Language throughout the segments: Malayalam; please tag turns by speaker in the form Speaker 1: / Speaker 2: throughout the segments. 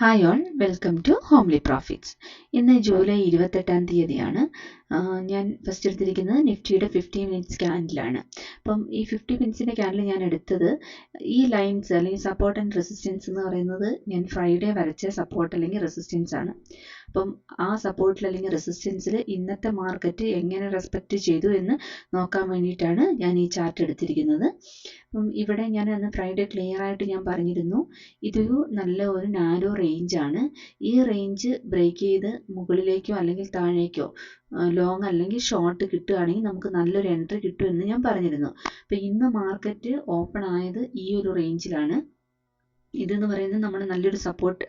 Speaker 1: Hi all, welcome to Homely Profits. ഇന്ന് ജൂലൈ 28-ാം തീയതിയാണ്. ഞാൻ ഫസ്റ്റ് എടുത്തിരിക്കുന്നത് നിഫ്റ്റിയുടെ 50 മിനിറ്റ്സ് ക്യാൻഡിലാണ്. അപ്പം ഈ 50 മിനിറ്റ്സിൻ്റെ ക്യാൻഡിൽ ഞാൻ എടുത്തത് ഈ ലൈൻസ് അല്ലെങ്കിൽ സപ്പോർട്ട് ആൻഡ് റെസിസ്റ്റൻസ് എന്ന് പറയുന്നത് ഞാൻ ഫ്രൈഡേ വരച്ച സപ്പോർട്ട് അല്ലെങ്കിൽ റെസിസ്റ്റൻസ് ആണ്. അപ്പം ആ സപ്പോർട്ടിൽ അല്ലെങ്കിൽ റെസിസ്റ്റൻസിൽ ഇന്നത്തെ മാർക്കറ്റ് എങ്ങനെ റെസ്പെക്റ്റ് ചെയ്തു എന്ന് നോക്കാൻ വേണ്ടിയിട്ടാണ് ഞാൻ ഈ ചാർട്ട് എടുത്തിരിക്കുന്നത്. അപ്പം ഇവിടെ ഞാൻ അന്ന് ഫ്രൈഡേ ക്ലിയർ ആയിട്ട് ഞാൻ പറഞ്ഞിരുന്നു, ഇതൊരു നല്ല ഒരു നാരോ റേഞ്ചാണ്. ഈ റേഞ്ച് ബ്രേക്ക് ചെയ്ത് മുകളിലേക്കോ അല്ലെങ്കിൽ താഴേക്കോ ലോങ് അല്ലെങ്കിൽ ഷോർട്ട് കിട്ടുകയാണെങ്കിൽ നമുക്ക് നല്ലൊരു എൻട്രി കിട്ടുമെന്ന് ഞാൻ പറഞ്ഞിരുന്നു. അപ്പം ഇന്ന് മാർക്കറ്റ് ഓപ്പൺ ആയത് ഈ ഒരു റേഞ്ചിലാണ്. ഇതെന്ന് പറയുന്നത് നമ്മുടെ നല്ലൊരു സപ്പോർട്ട്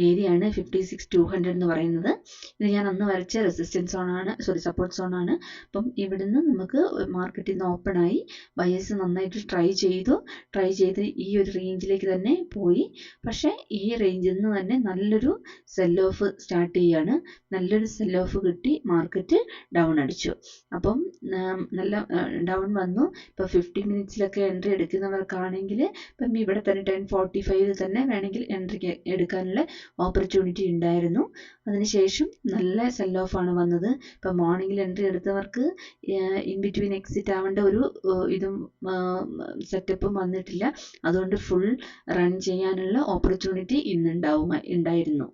Speaker 1: ഏരിയയാണ് 56,200 എന്ന് പറയുന്നത്. ഇത് ഞാൻ അന്ന് വരച്ച റെസിസ്റ്റൻസ് സോണാണ്, സപ്പോർട്ട് സോണാണ്. അപ്പം ഇവിടുന്ന് നമുക്ക് മാർക്കറ്റിൽ നിന്ന് ഓപ്പൺ ആയി ബയേഴ്സ് നന്നായിട്ട് ട്രൈ ചെയ്ത് ഈ ഒരു റേഞ്ചിലേക്ക് തന്നെ പോയി. പക്ഷേ ഈ റേഞ്ചിൽ നിന്ന് തന്നെ നല്ലൊരു സെൽ ഓഫ് സ്റ്റാർട്ട് ചെയ്യാണ്. നല്ലൊരു സെൽ ഓഫ് കിട്ടി, മാർക്കറ്റ് ഡൗൺ അടിച്ചു. അപ്പം നല്ല ഡൗൺ വന്നു. ഇപ്പോൾ 50 മിനിറ്റ്സിലൊക്കെ എൻട്രി എടുക്കുന്നവർക്കാണെങ്കിൽ ഇപ്പം ഇവിടെ തന്നെ 10:45 തന്നെ വേണമെങ്കിൽ എൻട്രി എടുക്കാനുള്ള ഓപ്പർച്യൂണിറ്റി ഉണ്ടായിരുന്നു. അതിനുശേഷം നല്ല സെൽ ഓഫ് ആണ് വന്നത്. ഇപ്പം മോർണിംഗിൽ എൻട്രി എടുത്തവർക്ക് ഇൻ ബിറ്റ്വീൻ എക്സിറ്റ് ആവേണ്ട ഒരു ഇതും സെറ്റപ്പും വന്നിട്ടില്ല. അതുകൊണ്ട് ഫുൾ റൺ ചെയ്യാനുള്ള ഓപ്പർച്യൂണിറ്റി ഉണ്ടായിരുന്നു.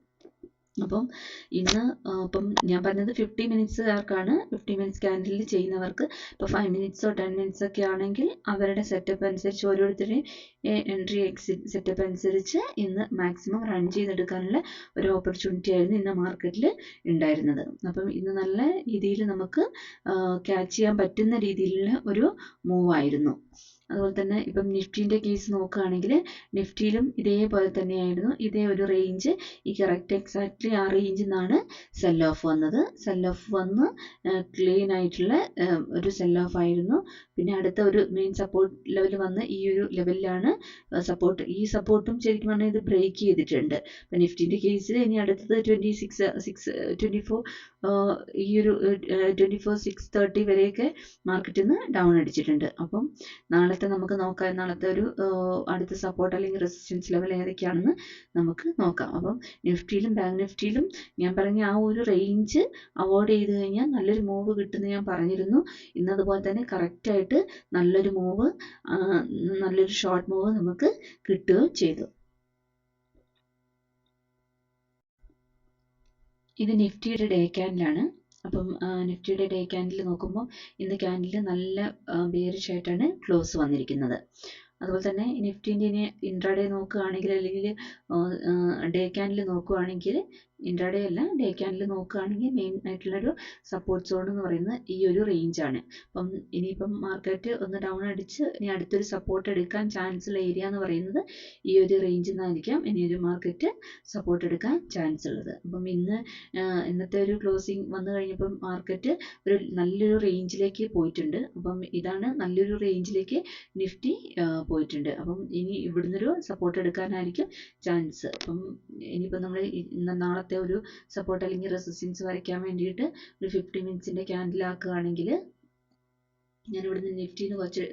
Speaker 1: അപ്പം ഇന്ന് ഇപ്പം ഞാൻ പറഞ്ഞത് 50 മിനിറ്റ്സുകാർക്കാണ്. 50 മിനിറ്റ്സ് ക്യാൻഡിലിൽ ചെയ്യുന്നവർക്ക് ഇപ്പോൾ 5 മിനിറ്റ്സോ 10 മിനിറ്റ്സ് ഒക്കെ ആണെങ്കിൽ അവരുടെ സെറ്റപ്പ് അനുസരിച്ച് ഓരോരുത്തരുടെയും എൻട്രി എക്സിറ്റ് സെറ്റപ്പ് അനുസരിച്ച് ഇന്ന് മാക്സിമം റൺ ചെയ്തെടുക്കാനുള്ള ഒരു ഓപ്പർച്യൂണിറ്റി ആയിരുന്നു ഇന്ന് മാർക്കറ്റിൽ ഉണ്ടായിരുന്നത്. അപ്പം ഇന്ന് നല്ല രീതിയിൽ നമുക്ക് ക്യാച്ച് ചെയ്യാൻ പറ്റുന്ന രീതിയിലുള്ള ഒരു മൂവ് ആയിരുന്നു. അതുപോലെ തന്നെ ഇപ്പം നിഫ്റ്റീൻ്റെ കേസ് നോക്കുകയാണെങ്കിൽ നിഫ്റ്റിയിലും ഇതേപോലെ തന്നെയായിരുന്നു. ഇതേ ഒരു റേഞ്ച്, ഈ കറക്റ്റ് എക്സാക്ട്ലി ആ റേഞ്ചിൽ നിന്നാണ് സെൽ ഓഫ് വന്നത്. സെൽ ഓഫ് വന്ന് ക്ലീൻ ആയിട്ടുള്ള ഒരു സെൽ ഓഫ് ആയിരുന്നു. പിന്നെ അടുത്ത ഒരു മെയിൻ സപ്പോർട്ട് ലെവൽ വന്ന് ഈ ഒരു ലെവലിലാണ് സപ്പോർട്ട്. ഈ സപ്പോർട്ടും ശരിക്കും പറഞ്ഞാൽ ഇത് ബ്രേക്ക് ചെയ്തിട്ടുണ്ട്. ഇപ്പം നിഫ്റ്റിൻ്റെ കേസിൽ ഇനി അടുത്തത് 24 ഈ ഒരു 24,630 വരെയൊക്കെ മാർക്കറ്റിൽ നിന്ന് ഡൗൺ അടിച്ചിട്ടുണ്ട്. അപ്പം നാളത്തെ നമുക്ക് നോക്കാം, നാളത്തെ ഒരു അടുത്ത സപ്പോർട്ട് അല്ലെങ്കിൽ റെസിസ്റ്റൻസ് ലെവൽ ഏതൊക്കെയാണെന്ന് നമുക്ക് നോക്കാം. അപ്പം നിഫ്റ്റിയിലും ബാങ്ക് നിഫ്റ്റിയിലും ഞാൻ പറഞ്ഞ ആ ഒരു റേഞ്ച് അവോയ്ഡ് ചെയ്ത് കഴിഞ്ഞാൽ നല്ലൊരു മൂവ് കിട്ടുമെന്ന് ഞാൻ പറഞ്ഞിരുന്നു. ഇന്നതുപോലെ തന്നെ കറക്റ്റായിട്ട് നല്ലൊരു മൂവ്, നല്ലൊരു ഷോർട്ട് മൂവ് നമുക്ക് കിട്ടുകയും ചെയ്തു. ഇത് നിഫ്റ്റിയുടെ ഡേ ക്യാൻഡിലാണ്. അപ്പം നിഫ്റ്റിയുടെ ഡേ ക്യാൻഡിൽ നോക്കുമ്പോൾ ഇന്ന് ക്യാൻഡിൽ നല്ല ബെയറിഷ് ആയിട്ടാണ് ക്ലോസ് വന്നിരിക്കുന്നത്. അതുപോലെ തന്നെ നിഫ്റ്റിൻ്റെ ഇനി ഇൻട്രാഡേ നോക്കുകയാണെങ്കിൽ അല്ലെങ്കിൽ ഡേ ക്യാൻഡിൽ നോക്കുകയാണെങ്കിൽ, ഇൻട്രാഡേ അല്ല ഡേ ക്യാൻഡിൽ നോക്കുകയാണെങ്കിൽ മെയിൻ ആയിട്ടുള്ളൊരു സപ്പോർട്ട് സോൺ എന്ന് പറയുന്നത് ഈ ഒരു റേഞ്ചാണ്. അപ്പം ഇനിയിപ്പം മാർക്കറ്റ് ഒന്ന് ഡൗൺ അടിച്ച് ഇനി അടുത്തൊരു സപ്പോർട്ട് എടുക്കാൻ ചാൻസ് ഉള്ള ഏരിയ എന്ന് പറയുന്നത് ഈ ഒരു റേഞ്ചിൽ നിന്നായിരിക്കാം ഇനി ഒരു മാർക്കറ്റ് സപ്പോർട്ട് എടുക്കാൻ ചാൻസ് ഉള്ളത്. അപ്പം ഇന്നത്തെ ഒരു ക്ലോസിങ് വന്നു കഴിഞ്ഞപ്പം മാർക്കറ്റ് ഒരു നല്ലൊരു റേഞ്ചിലേക്ക് പോയിട്ടുണ്ട്. അപ്പം ഇതാണ് നല്ലൊരു റേഞ്ചിലേക്ക് നിഫ്റ്റി പോയിട്ടുണ്ട്. അപ്പം ഇനി ഇവിടുന്നൊരു സപ്പോർട്ട് എടുക്കാനായിരിക്കും ചാൻസ്. അപ്പം ഇനിയിപ്പോൾ നമ്മൾ നാളത്തെ ഒരു സപ്പോർട്ട് അല്ലെങ്കിൽ റെസിസ്റ്റൻസ് വരയ്ക്കാൻ വേണ്ടിയിട്ട് ഒരു 50 മിനിറ്റ്സിൻ്റെ ക്യാൻഡിലാക്കുകയാണെങ്കിൽ, ഞാൻ ഇവിടുന്ന് നിഫ്റ്റിന്ന് കുറച്ച്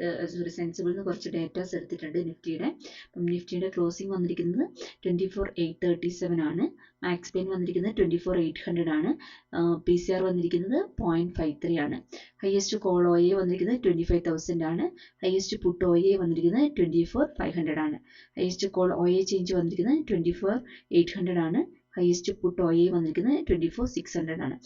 Speaker 1: സെൻസിബിളിൽ നിന്ന് കുറച്ച് ഡേറ്റാസ് എടുത്തിട്ടുണ്ട് നിഫ്റ്റിയുടെ. അപ്പം നിഫ്റ്റിയുടെ ക്ലോസിംഗ് വന്നിരിക്കുന്നത് 24,837 ആണ്. മാക്സ് പെയിൻ വന്നിരിക്കുന്നത് 24,800 ആണ്. PCR വന്നിരിക്കുന്നത് 0.53 ആണ്. ഹയസ്റ്റ് കോൾ OA വന്നിരിക്കുന്നത് 25,000 ആണ്. ഹയസ്റ്റ് പുട്ട് OA വന്നിരിക്കുന്നത് 24,500 ആണ്. ഹയസ്റ്റ് കോൾ OA ചേഞ്ച് വന്നിരിക്കുന്നത് 24,800 ആണ്. ഹയസ്റ്റ് പുട്ട് OA വന്നിരിക്കുന്നത് 24,600 ആണ്.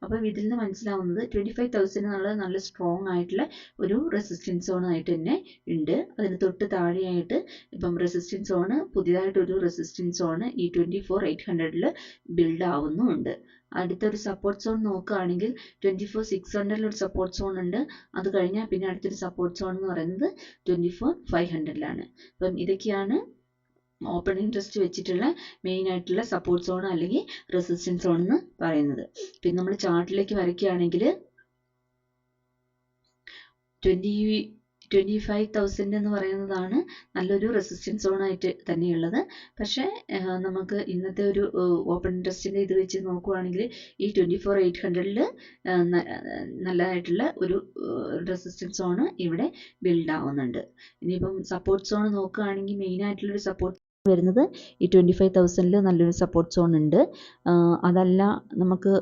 Speaker 1: അപ്പം ഇതിൽ നിന്ന് മനസ്സിലാവുന്നത് 25,000 എന്നുള്ളത് നല്ല സ്ട്രോങ് ആയിട്ടുള്ള ഒരു റെസിസ്റ്റൻസ് സോൺ ആയിട്ട് തന്നെ ഉണ്ട്. അതിന് തൊട്ട് താഴെയായിട്ട് ഇപ്പം റെസിസ്റ്റൻസ് സോണ്, പുതിയതായിട്ടൊരു റെസിസ്റ്റൻസ് സോണ് ഈ 24,800 ബിൽഡ് ആവുന്നുണ്ട്. അടുത്തൊരു സപ്പോർട്ട് സോൺ നോക്കുകയാണെങ്കിൽ 24,600 ഒരു സപ്പോർട്ട് സോൺ ഉണ്ട്. അത് കഴിഞ്ഞാൽ പിന്നെ അടുത്തൊരു സപ്പോർട്ട് സോൺ എന്ന് പറയുന്നത് 24,500 അപ്പം ഇതൊക്കെയാണ് ഓപ്പൺ ഇൻട്രസ്റ്റ് വെച്ചിട്ടുള്ള മെയിൻ ആയിട്ടുള്ള സപ്പോർട്ട് സോൺ അല്ലെങ്കിൽ റെസിസ്റ്റൻസ് സോൺ എന്ന് പറയുന്നത്. പിന്നെ നമ്മൾ ചാർട്ടിലേക്ക് വരയ്ക്കുകയാണെങ്കിൽ 25,000 എന്ന് പറയുന്നതാണ് നല്ലൊരു റെസിസ്റ്റൻസ് സോൺ ആയിട്ട് തന്നെയുള്ളത്. പക്ഷേ നമുക്ക് ഇന്നത്തെ ഒരു ഓപ്പൺ ഇൻട്രസ്റ്റിൻ്റെ ഇത് വെച്ച് നോക്കുകയാണെങ്കിൽ ഈ 24,800 നല്ലതായിട്ടുള്ള ഒരു റെസിസ്റ്റൻസ് സോൺ ഇവിടെ ബിൽഡ് ആവുന്നുണ്ട്. ഇനിയിപ്പം സപ്പോർട്ട് സോൺ നോക്കുകയാണെങ്കിൽ മെയിൻ ആയിട്ടുള്ളൊരു സപ്പോർട്ട് വരുന്നത് ഈ 25,000 നല്ലൊരു സപ്പോർട്ട് സോൺ ഉണ്ട്. അതല്ല നമുക്ക്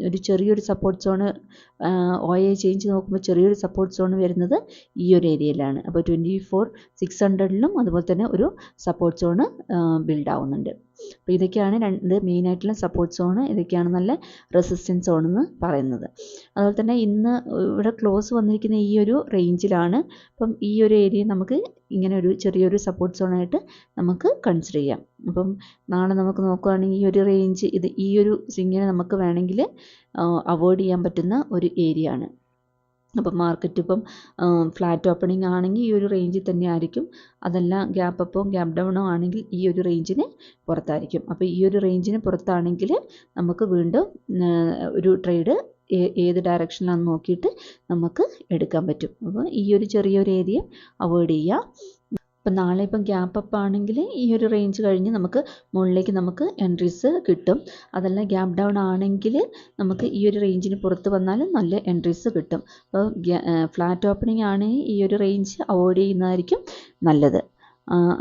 Speaker 1: ഒരു ചെറിയൊരു സപ്പോർട്ട് സോണ് OA ചേഞ്ച് നോക്കുമ്പോൾ ചെറിയൊരു സപ്പോർട്ട് സോൺ വരുന്നത് ഈ ഒരു ഏരിയയിലാണ്. അപ്പോൾ 24,600 അതുപോലെ തന്നെ ഒരു സപ്പോർട്ട് സോണ് ബിൽഡ് ആവുന്നുണ്ട്. അപ്പോൾ ഇതൊക്കെയാണ് രണ്ട് മെയിനായിട്ടുള്ള സപ്പോർട്ട് സോണ്, ഇതൊക്കെയാണ് നല്ല റെസിസ്റ്റൻസ് സോൺ എന്ന് പറയുന്നത്. അതുപോലെ തന്നെ ഇന്ന് ഇവിടെ ക്ലോസ് വന്നിരിക്കുന്ന ഈ ഒരു റേഞ്ചിലാണ്. അപ്പം ഈ ഒരു ഏരിയ നമുക്ക് ഇങ്ങനെ ഒരു ചെറിയൊരു സപ്പോർട്ട് സോണായിട്ട് നമുക്ക് കൺസിഡർ ചെയ്യാം. അപ്പം നാളെ നമുക്ക് നോക്കുകയാണെങ്കിൽ ഈ ഒരു റേഞ്ച് ഈ ഒരു സ്വിങ്ങിനെ നമുക്ക് വേണമെങ്കിൽ അവോയ്ഡ് ചെയ്യാൻ പറ്റുന്ന ഒരു ഏരിയ ആണ്. അപ്പം മാർക്കറ്റ് ഇപ്പം ഫ്ലാറ്റ് ഓപ്പണിംഗ് ആണെങ്കിൽ ഈ ഒരു റേഞ്ചിൽ തന്നെ ആയിരിക്കും. അതല്ല ഗ്യാപ്പ് അപ്പോ ഗ്യാപ്പ് ഡൗണോ ആണെങ്കിൽ ഈ ഒരു റേഞ്ചിന് പുറത്തായിരിക്കും. അപ്പോൾ ഈ ഒരു റേഞ്ചിന് പുറത്താണെങ്കിൽ നമുക്ക് വീണ്ടും ഒരു ട്രേഡ് ഏത് ഡയറക്ഷനിലാണെന്ന് നോക്കിയിട്ട് നമുക്ക് എടുക്കാൻ പറ്റും. അപ്പോൾ ഈ ഒരു ചെറിയൊരു ഏരിയ അവോയ്ഡ് ചെയ്യുക. ഇപ്പം നാളെ ഇപ്പം ഗ്യാപ്പ് അപ്പ് ആണെങ്കിൽ ഈ ഒരു റേഞ്ച് കഴിഞ്ഞ് നമുക്ക് മുകളിലേക്ക് നമുക്ക് എൻട്രീസ് കിട്ടും. അതല്ല ഗ്യാപ്പ് ഡൗൺ ആണെങ്കിൽ നമുക്ക് ഈ ഒരു റേഞ്ചിന് പുറത്ത് വന്നാലും നല്ല എൻട്രീസ് കിട്ടും. അപ്പോൾ ഫ്ലാറ്റ് ഓപ്പണിംഗ് ആണെങ്കിൽ ഈ ഒരു റേഞ്ച് അവോയ്ഡ് ചെയ്യുന്നതായിരിക്കും നല്ലത്.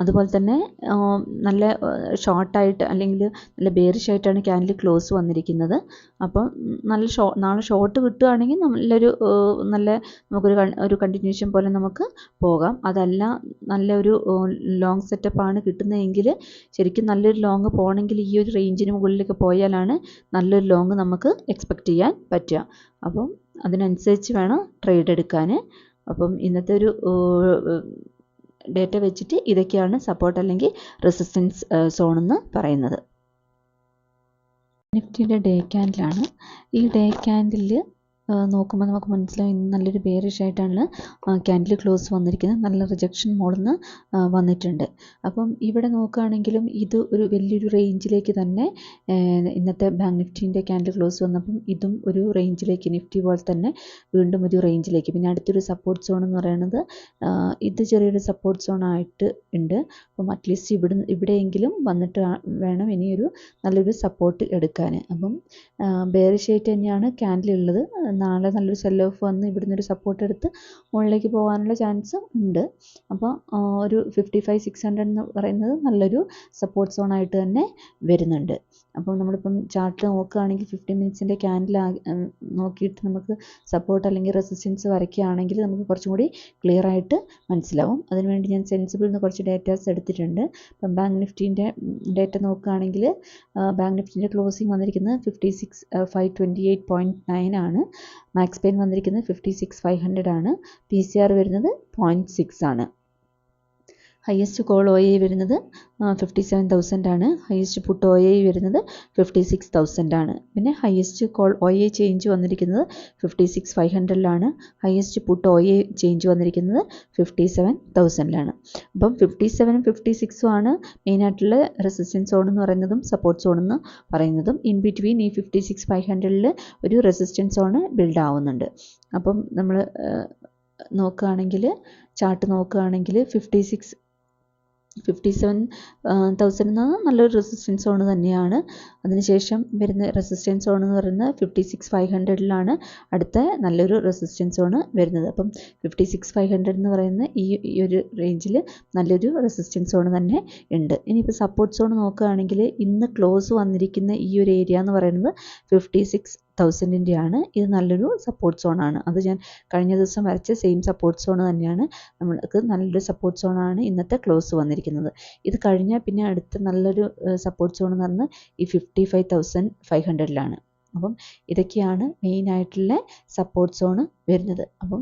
Speaker 1: അതുപോലെ തന്നെ നല്ല ഷോർട്ടായിട്ട് അല്ലെങ്കിൽ നല്ല ബെയറിഷ് ആയിട്ടാണ് ക്യാൻഡിൽ ക്ലോസ് വന്നിരിക്കുന്നത്. അപ്പം നാളെ ഷോർട്ട് കിട്ടുകയാണെങ്കിൽ നല്ല നമുക്കൊരു കണ്ടിന്യൂഷൻ പോലെ നമുക്ക് പോകാം. അതല്ല നല്ലൊരു ലോങ് സെറ്റപ്പാണ് കിട്ടുന്നതെങ്കിൽ ശരിക്കും നല്ലൊരു ലോങ് പോകണമെങ്കിൽ ഈ ഒരു റേഞ്ചിന് മുകളിലേക്ക് പോയാലാണ് നല്ലൊരു ലോങ് നമുക്ക് എക്സ്പെക്റ്റ് ചെയ്യാൻ പറ്റുക. അപ്പം അതിനനുസരിച്ച് വേണം ട്രേഡ് എടുക്കാൻ. അപ്പം ഇന്നത്തെ ഒരു ഡേറ്റ വെച്ചിട്ട് ഇതൊക്കെയാണ് സപ്പോർട്ട് അല്ലെങ്കിൽ റെസിസ്റ്റൻസ് സോൺ എന്ന് പറയുന്നത്. നിഫ്റ്റിയുടെ ഡേ ക്യാൻഡിലാണ്. ഈ ഡേ ക്യാൻഡിൽ നോക്കുമ്പോൾ നമുക്ക് മനസ്സിലാവും ഇന്ന് നല്ലൊരു ബെയറിഷ് ആയിട്ടാണ് ക്യാൻഡിൽ ക്ലോസ് വന്നിരിക്കുന്നത്. നല്ല റിജക്ഷൻ മോഡിൽ നിന്ന് വന്നിട്ടുണ്ട്. അപ്പം ഇവിടെ നോക്കുകയാണെങ്കിലും ഇത് ഒരു വലിയൊരു റേഞ്ചിലേക്ക് തന്നെ ഇന്നത്തെ ബാങ്ക് നിഫ്റ്റീൻ്റെ ക്യാൻഡിൽ ക്ലോസ് വന്നപ്പം ഇതും ഒരു റേഞ്ചിലേക്ക് നിഫ്റ്റി പോലെ തന്നെ വീണ്ടും ഒരു റേഞ്ചിലേക്ക്. പിന്നെ അടുത്തൊരു സപ്പോർട്ട് സോൺ എന്ന് പറയുന്നത് ഇത് ചെറിയൊരു സപ്പോർട്ട് സോൺ ആയിട്ട് ഉണ്ട്. അപ്പം അറ്റ്ലീസ്റ്റ് ഇവിടെയെങ്കിലും വന്നിട്ട് വേണം ഇനിയൊരു നല്ലൊരു സപ്പോർട്ട് എടുക്കാൻ. അപ്പം ബെയറിഷ് ആയിട്ട് തന്നെയാണ് ക്യാൻഡിൽ ഉള്ളത്. നാളെ നല്ലൊരു സെൽ ഓഫ് വന്ന് ഇവിടുന്ന് ഒരു സപ്പോർട്ട് എടുത്ത് മുകളിലേക്ക് പോകാനുള്ള ചാൻസ് ഉണ്ട്. അപ്പോൾ ഒരു 55,600 എന്ന് പറയുന്നത് നല്ലൊരു സപ്പോർട്ട് സോൺ ആയിട്ട് തന്നെ വരുന്നുണ്ട്. അപ്പോൾ നമ്മളിപ്പം ചാർട്ട് നോക്കുകയാണെങ്കിൽ 50 മിനിറ്റ്സിൻ്റെ ക്യാൻഡിൽ നോക്കിയിട്ട് നമുക്ക് സപ്പോർട്ട് അല്ലെങ്കിൽ റെസിസ്റ്റൻസ് വരയ്ക്കുകയാണെങ്കിൽ നമുക്ക് കുറച്ചും കൂടി ക്ലിയർ ആയിട്ട് മനസ്സിലാവും. അതിനുവേണ്ടി ഞാൻ സെൻസിബിൾ നിന്ന് കുറച്ച് ഡേറ്റാസ് എടുത്തിട്ടുണ്ട്. ഇപ്പം ബാങ്ക് നിഫ്റ്റീൻ്റെ ഡേറ്റ നോക്കുകയാണെങ്കിൽ ബാങ്ക് നിഫ്റ്റീൻ്റെ ക്ലോസിംഗ് വന്നിരിക്കുന്നത് 56,528.9 ആണ്. മാക്സ് പെയിൻ വന്നിരിക്കുന്നത് 56,500 ആണ്. PCR വരുന്നത് 0.6 ആണ്. ഹയസ്റ്റ് കോൾ OA വരുന്നത് 57,000 ആണ്. ഹയസ്റ്റ് പുട്ട് OA വരുന്നത് 56,000 ആണ്. പിന്നെ ഹയസ്റ്റ് കോൾ OA ചേഞ്ച് വന്നിരിക്കുന്നത് 56,500 ഹയസ്റ്റ് പുട്ട് OA ചേഞ്ച് വന്നിരിക്കുന്നത് 57,000 അപ്പം 57ഉം 56ഉം ആണ് മെയിനായിട്ടുള്ള റെസിസ്റ്റൻസ് സോൺ എന്ന് പറയുന്നതും സപ്പോർട്ട് സോൺ എന്ന് പറയുന്നതും. ഇൻ ബിറ്റ്വീൻ ഈ 56,500 ഒരു റെസിസ്റ്റൻസ് സോൺ ബിൽഡ് ആവുന്നുണ്ട്. അപ്പം നമ്മൾ നോക്കുകയാണെങ്കിൽ ചാർട്ട് നോക്കുകയാണെങ്കിൽ 57,000 എന്നത് നല്ലൊരു റെസിസ്റ്റൻസ് സോൺ തന്നെയാണ്. അതിനുശേഷം വരുന്ന റെസിസ്റ്റൻസ് സോൺ എന്ന് പറയുന്നത് 56,500 അടുത്ത നല്ലൊരു റെസിസ്റ്റൻസ് സോൺ വരുന്നത്. അപ്പം 56,500 എന്ന് പറയുന്ന ഈ ഒരു റേഞ്ചിൽ നല്ലൊരു റെസിസ്റ്റൻസ് സോൺ തന്നെ ഉണ്ട്. ഇനിയിപ്പോൾ സപ്പോർട്ട് സോൺ നോക്കുകയാണെങ്കിൽ ഇന്ന് ക്ലോസ് വന്നിരിക്കുന്ന ഈ ഒരു ഏരിയ എന്ന് പറയുന്നത് 56,000 ആണ്. ഇത് നല്ലൊരു സപ്പോർട്ട് സോണാണ്. അത് ഞാൻ കഴിഞ്ഞ ദിവസം വരച്ച സെയിം സപ്പോർട്ട് സോൺ തന്നെയാണ്. നമ്മൾക്ക് നല്ലൊരു സപ്പോർട്ട് സോണാണ് ഇന്നത്തെ ക്ലോസ് വന്നിരിക്കുന്നത്. ഇത് കഴിഞ്ഞാൽ പിന്നെ അടുത്ത നല്ലൊരു സപ്പോർട്ട് സോൺ എന്ന് പറഞ്ഞാൽ ഈ 55,500 അപ്പം ഇതൊക്കെയാണ് മെയിനായിട്ടുള്ള സപ്പോർട്ട് സോൺ വരുന്നത്. അപ്പം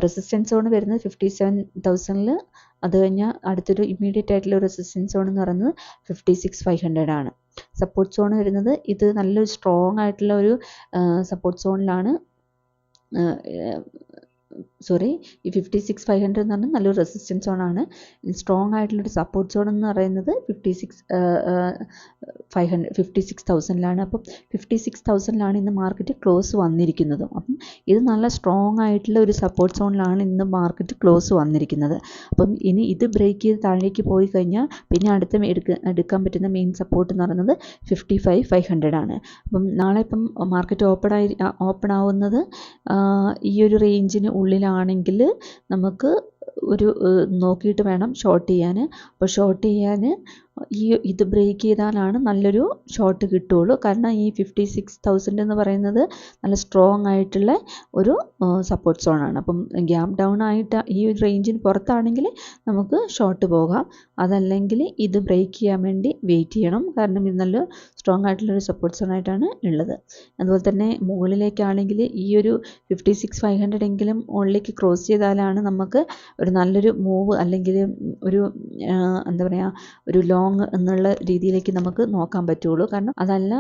Speaker 1: റെസിസ്റ്റൻസ് സോൺ വരുന്നത് 57,000. അത് കഴിഞ്ഞാൽ അടുത്തൊരു ഇമ്മീഡിയറ്റ് ആയിട്ടുള്ള റെസിസ്റ്റൻസ് സോൺ എന്ന് പറയുന്നത് 56,500 ആണ്. സപ്പോർട്ട് സോൺ വരുന്നത് ഇത് നല്ലൊരു സ്ട്രോങ് ആയിട്ടുള്ള ഒരു സപ്പോർട്ട് സോണിലാണ്. ഈ 56,500 എന്ന് പറഞ്ഞാൽ നല്ലൊരു റെസിസ്റ്റൻസ് സോണാണ്. സ്ട്രോങ് ആയിട്ടുള്ളൊരു സപ്പോർട്ട് സോൺ എന്ന് പറയുന്നത് 56,000 അപ്പം 56,000 ഇന്ന് മാർക്കറ്റ് ക്ലോസ് വന്നിരിക്കുന്നതും. അപ്പം ഇത് നല്ല സ്ട്രോങ് ആയിട്ടുള്ള ഒരു സപ്പോർട്ട് സോണിലാണ് ഇന്ന് മാർക്കറ്റ് ക്ലോസ് വന്നിരിക്കുന്നത്. അപ്പം ഇനി ഇത് ബ്രേക്ക് ചെയ്ത് താഴേക്ക് പോയി കഴിഞ്ഞാൽ പിന്നെ അടുത്ത എടുക്കാൻ പറ്റുന്ന മെയിൻ സപ്പോർട്ട് എന്ന് പറയുന്നത് 55,500 ആണ്. അപ്പം നാളെ ഇപ്പം മാർക്കറ്റ് ഓപ്പൺ ആവുന്നത് ഈ ഒരു റേഞ്ചിന് ഉള്ളിലാണെങ്കിൽ നമുക്ക് ഒരു നോക്കിയിട്ട് വേണം ഷോർട്ട് ചെയ്യാൻ. അപ്പോൾ ഷോർട്ട് ചെയ്യാൻ ഇത് ബ്രേക്ക് ചെയ്താലാണ് നല്ലൊരു ഷോട്ട് കിട്ടുകയുള്ളൂ. കാരണം ഈ 56,000 എന്ന് പറയുന്നത് നല്ല സ്ട്രോങ് ആയിട്ടുള്ള ഒരു സപ്പോർട്ട് സോണാണ്. അപ്പം ഗ്യാപ്പ് ഡൗൺ ആയിട്ട് ഈ ഒരു റേഞ്ചിന് പുറത്താണെങ്കിൽ നമുക്ക് ഷോട്ട് പോകാം. അതല്ലെങ്കിൽ ഇത് ബ്രേക്ക് ചെയ്യാൻ വേണ്ടി വെയിറ്റ് ചെയ്യണം. കാരണം ഇത് നല്ല സ്ട്രോങ് ആയിട്ടുള്ളൊരു സപ്പോർട്ട് സോണായിട്ടാണ് ഉള്ളത്. അതുപോലെ തന്നെ മുകളിലേക്കാണെങ്കിൽ ഈ ഒരു 56,500 എങ്കിലും മുകളിലേക്ക് ക്രോസ് ചെയ്താലാണ് നമുക്ക് ഒരു നല്ലൊരു മൂവ് അല്ലെങ്കിൽ ഒരു എന്താ പറയുക ഒരു ലോങ് എന്നുള്ള രീതിയിലേക്ക് നമുക്ക് നോക്കാൻ പറ്റുള്ളൂ. കാരണം അതല്ല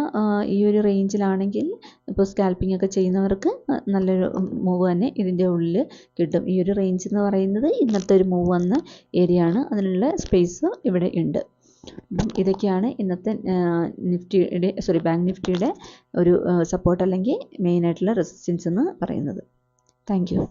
Speaker 1: ഈ ഒരു റേഞ്ചിലാണെങ്കിൽ ഇപ്പോൾ സ്കാൽപ്പിംഗ് ഒക്കെ ചെയ്യുന്നവർക്ക് നല്ലൊരു മൂവ് തന്നെ ഇതിൻ്റെ ഉള്ളിൽ കിട്ടും. ഈ ഒരു റേഞ്ച് എന്ന് പറയുന്നത് ഇന്നത്തെ ഒരു മൂവ് വന്ന ഏരിയ ആണ്. അതിനുള്ള സ്പേസ് ഇവിടെ ഉണ്ട്. ഇതൊക്കെയാണ് ഇന്നത്തെ ബാങ്ക് നിഫ്റ്റിയുടെ ഒരു സപ്പോർട്ട് അല്ലെങ്കിൽ മെയിൻ ആയിട്ടുള്ള റെസിസ്റ്റൻസ് എന്ന് പറയുന്നത്. Thank you.